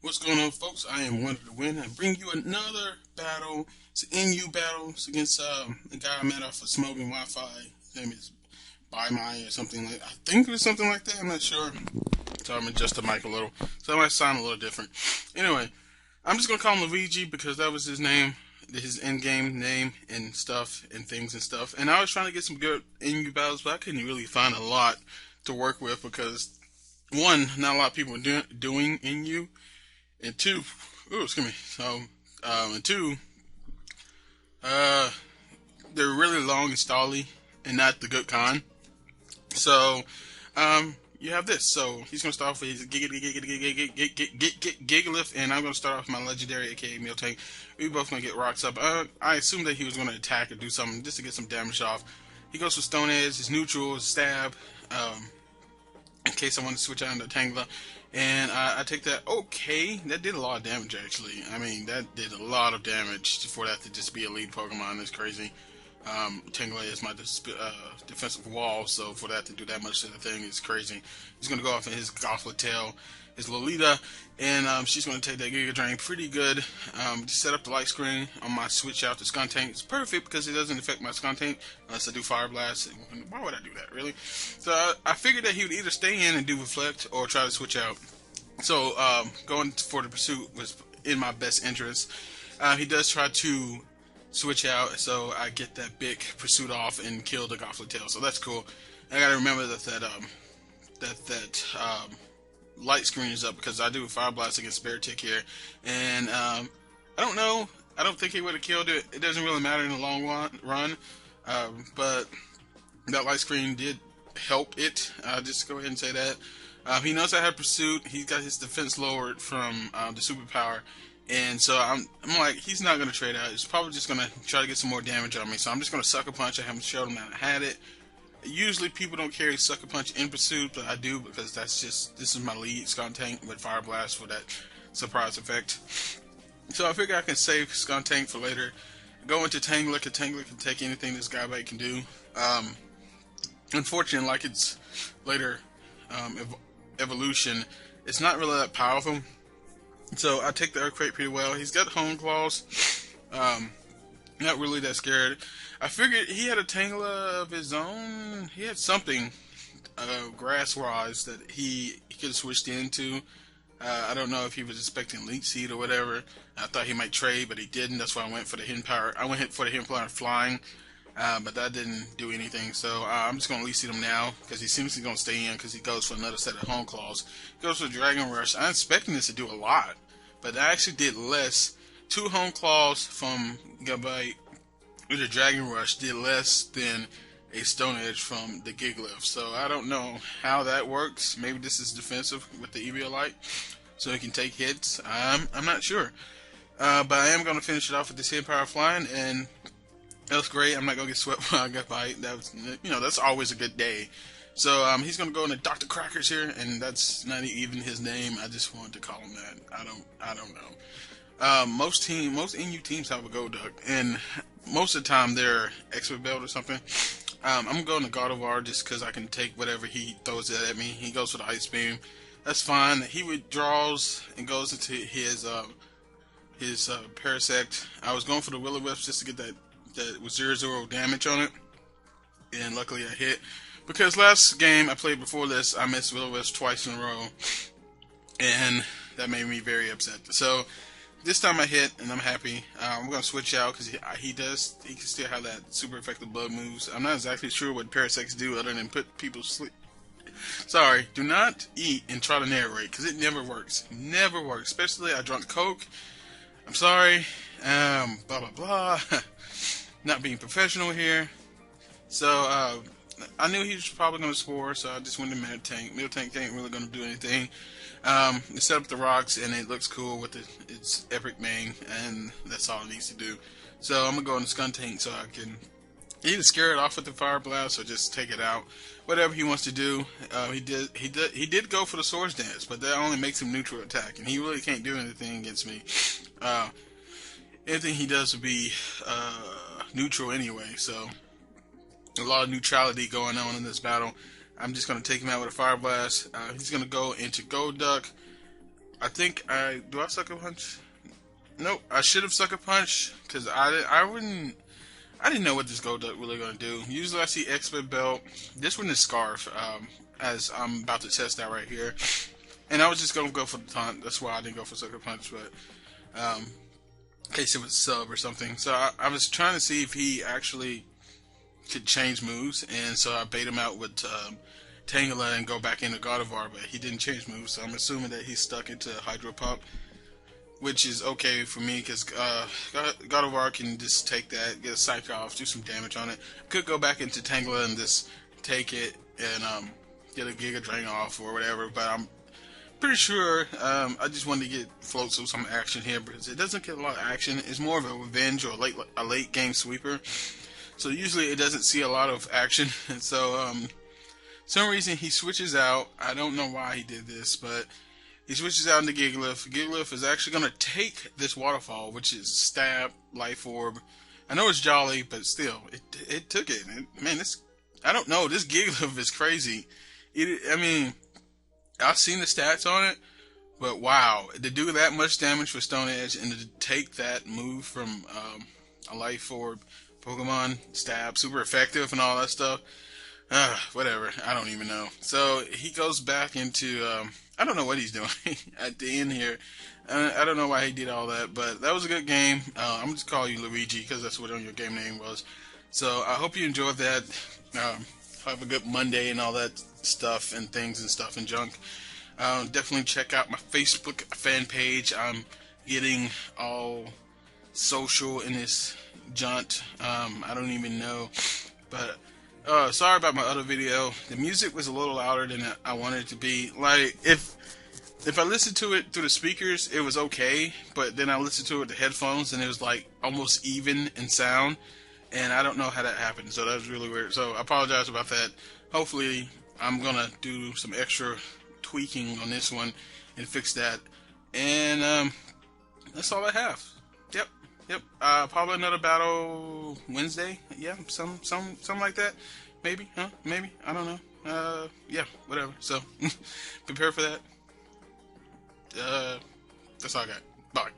What's going on, folks? I am Wonder to Win and bring you another battle. It's an NU battle. It's against a guy I met off of Smoking Wi-Fi. His name is By My or something like. I think it was something like that. I'm not sure. So I'm adjust the mic a little, so it might sound a little different. Anyway, I'm just gonna call him Luigi because that was his name, his in-game name and stuff and things and stuff. And I was trying to get some good NU battles, but I couldn't really find a lot to work with because one, not a lot of people are doing NU. And two, ooh, excuse me. And two, uh, they're really long and stally, and not the good kind. So, you have this. So he's gonna start off with his Gigalith, and I'm gonna start off with my legendary, aka Meal Tank. We both gonna get rocks up. I assumed that he was gonna attack or do something just to get some damage off. He goes for Stone Edge, his neutral, his stab. In case I want to switch out into Tangela. And I take that. Okay, that did a lot of damage, actually. I mean, that did a lot of damage for that to just be a lead Pokemon. That's crazy. Tangela is my defensive wall, so for that to do that much of the thing is crazy. He's going to go off in his Gauntlet Tail, his Lolita, and she's going to take that Giga Drain pretty good. Just set up the light screen on my switch out to Skuntank. It's perfect because it doesn't affect my Skuntank unless I do Fire Blast. Why would I do that, really? So I figured that he would either stay in and do Reflect or try to switch out. So going for the pursuit was in my best interest. He does try to switch out, so I get that big pursuit off and kill the Gauntlet Tail. So that's cool. I gotta remember that light screen is up because I do Fire Blast against Bear Tick here, and I don't know. I don't think he would have killed it. It doesn't really matter in the long run, but that light screen did help it. Just go ahead and say that. He knows I have Pursuit. He's got his defense lowered from the superpower. And so I'm like, he's not going to trade out. He's probably just going to try to get some more damage on me. So I'm just going to Sucker Punch. I haven't showed him that I had it. Usually people don't carry Sucker Punch in Pursuit, but I do because this is my lead Skuntank with Fire Blast for that surprise effect. So I figure I can save Skuntank for later. Go into Tangela, because Tangela can take anything this Guybite can do. Unfortunately, like its later evolution, it's not really that powerful. So I take the Earthquake pretty well. He's got Hone Claws. Not really that scared. I figured he had a Tangela of his own. He had something grass-wise that he could have switched into. I don't know if he was expecting Leech Seed or whatever. I thought he might trade, but he didn't. That's why I went for the Hidden Power. I went for the Hidden Power Flying, but that didn't do anything. So I'm just going to Leech Seed him now because he seems to be going to stay in because he goes for another set of Hone Claws. He goes for Dragon Rush. I'm expecting this to do a lot, but I actually did less. 2 Hone Claws from Gabite with the Dragon Rush did less than a Stone Edge from the Gigalith. So I don't know how that works. Maybe this is defensive with the Eviolite, so it can take hits. I'm not sure. But I am going to finish it off with this Hidden Power Flying, and that was great. I'm not going to get swept by a Gabite. That's always a good day. So he's going to go into Dr. Crackers here, and that's not even his name. I just wanted to call him that. I don't know. Most NU teams have a Golduck, and most of the time they're Expert Belt or something. I'm going to Gardevoir just because I can take whatever he throws at me. He goes for the Ice Beam. That's fine. He withdraws and goes into his Parasect. I was going for the Will-O-Wisp just to get that with 0-0 damage on it, and luckily I hit. Because last game I played before this, I missed Will-O-Wisp twice in a row, and that made me very upset. So this time I hit, and I'm happy. I'm going to switch out because he can still have that super effective bug moves. I'm not exactly sure what Parasects do other than put people to sleep. Sorry, do not eat and try to narrate because it never works. Never works. Especially I drank Coke. I'm sorry. Blah, blah, blah. Not being professional here. So, I knew he was probably going to score, so I just went to Meal Tank. Meal Tank ain't really going to do anything. It set up the rocks, and it looks cool with its epic mane, and that's all it needs to do. So I'm going to go into Skuntank so I can either scare it off with the Fire Blast or just take it out. Whatever he wants to do. He did go for the Swords Dance, but that only makes him neutral attack, and he really can't do anything against me. Anything he does would be neutral anyway, so a lot of neutrality going on in this battle. I'm just going to take him out with a Fire Blast. He's going to go into Golduck. I think do I sucker punch? Nope, I should have sucker punch because I didn't know what this gold duck really gonna do. Usually I see expert belt. This one is scarf, as I'm about to test out right here. And I was just gonna go for the taunt. That's why I didn't go for sucker punch, but in case it was sub or something. So I was trying to see if he actually could change moves, and so I bait him out with Tangela and go back into Gardevoir, but he didn't change moves, so I'm assuming that he's stuck into Hydro Pump, which is okay for me because Gardevoir can just take that, get a Psych off, do some damage on it. Could go back into Tangela and just take it and get a Giga Drain off or whatever, but I'm pretty sure I just wanted to get floats of some action here because it doesn't get a lot of action. It's more of a revenge or a late game sweeper. So usually it doesn't see a lot of action. And so some reason he switches out. I don't know why he did this, but he switches out into Gigalith. Gigalith is actually going to take this waterfall, which is Stab, Life Orb. I know it's Jolly, but still, it took it. Man, I don't know. This Gigalith is crazy. I mean, I've seen the stats on it, but wow, to do that much damage for Stone Edge and to take that move from a Life Orb Pokemon, Stab, super effective and all that stuff. Whatever, I don't even know. So he goes back into, I don't know what he's doing at the end here. I don't know why he did all that, but that was a good game. I'm just calling you Luigi because that's what your game name was. So I hope you enjoyed that. Have a good Monday and all that stuff and things and stuff and junk. Definitely check out my Facebook fan page. I'm getting all social in this jaunt. I don't even know, but sorry about my other video. The music was a little louder than I wanted it to be. Like if I listened to it through the speakers, it was okay, but then I listened to it with the headphones and it was like almost even in sound, and I don't know how that happened, so that was really weird. So I apologize about that. Hopefully I'm gonna do some extra tweaking on this one and fix that, and that's all I have. Yep. Probably another battle Wednesday. Yeah, something like that. Maybe, huh? Maybe. I don't know. Yeah, whatever. So, prepare for that. That's all I got. Bye.